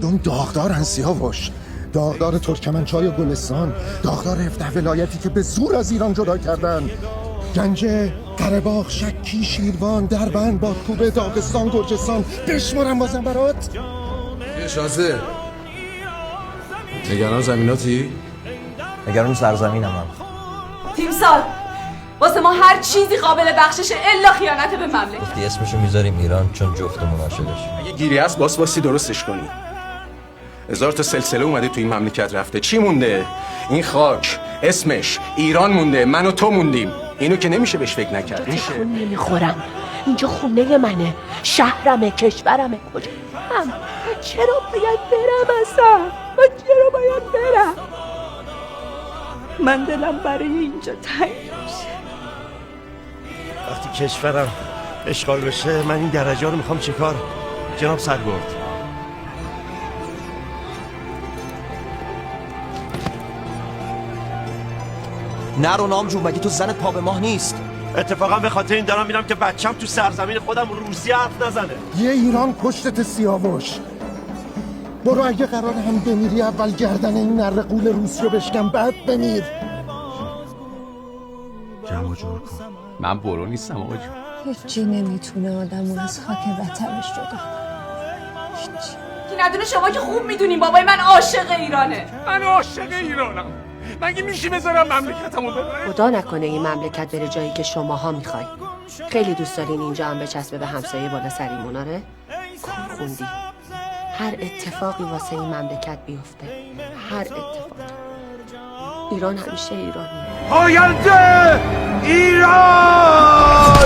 مردم داغدارن سیاوش، داغدار ترکمنچای و گلستان، داغدار 17 ولایتی که به زور از ایران جدا کردن. گنجه، قره‌باغ، شکی، شیروان، دربند، بادکوبه، داغستان، گرجستان، بشمارم بازم برات. شازده نگران زمیناتی؟ نگران سرزمینم هم. تیمسار واسه ما هر چیزی قابل بخششه الا خیانت به مملکت. گفتی اسمشو میذاریم ایران چون جفتمون عاشقشیم. اگه گیری هست باسی درستش کنی. 1000 تا سلسله اومده تو این مملکت رفته، چی مونده؟ این خاک اسمش ایران مونده، من و تو موندیم. اینو که نمیشه بهش فکر نکرد. اینجا تکون نمیخورم، اینجا خونه منه، شهرمه، کشورمه. کجا من چرا باید برم اصلا؟ من چرا باید برم؟ من دلم برای اینجا تنگ میشه. وقتی کشورم اشغال بشه من این درجه رو میخوام چیکار؟ جناب سرگرد، نرو نامجو، مگه تو زنت پا به ماه نیست؟ اتفاقا به خاطر این دارم میرم که بچم تو سرزمین خودم روسیه حرف نزنه. یه ایران پشتت سیاوش. برو اگه قرار هم بمیری اول گردن این نره قول روسیو بشکن، بعد بمیر. جمع جور کن. من برو نیستم آقا جون. هیچی نمیتونه آدمو از خاک وطنش جدا کنه. هیچی. کی ندونه شما که خوب میدونین بابای من عاشق ایرانه. من عاشق ایرانم. مگه میشه بذارم مملکتمو ببره؟ خدا نکنه این مملکت بره جایی که شماها میخواین. خیلی دوست دارین اینجا هم بچسبه به همسایه بالا سریمون. آره؟ کور خوندی. هر اتفاقی واسه این مملکت بیفته، هر اتفاق، ایران همیشه ایرانیه. آینده ایران!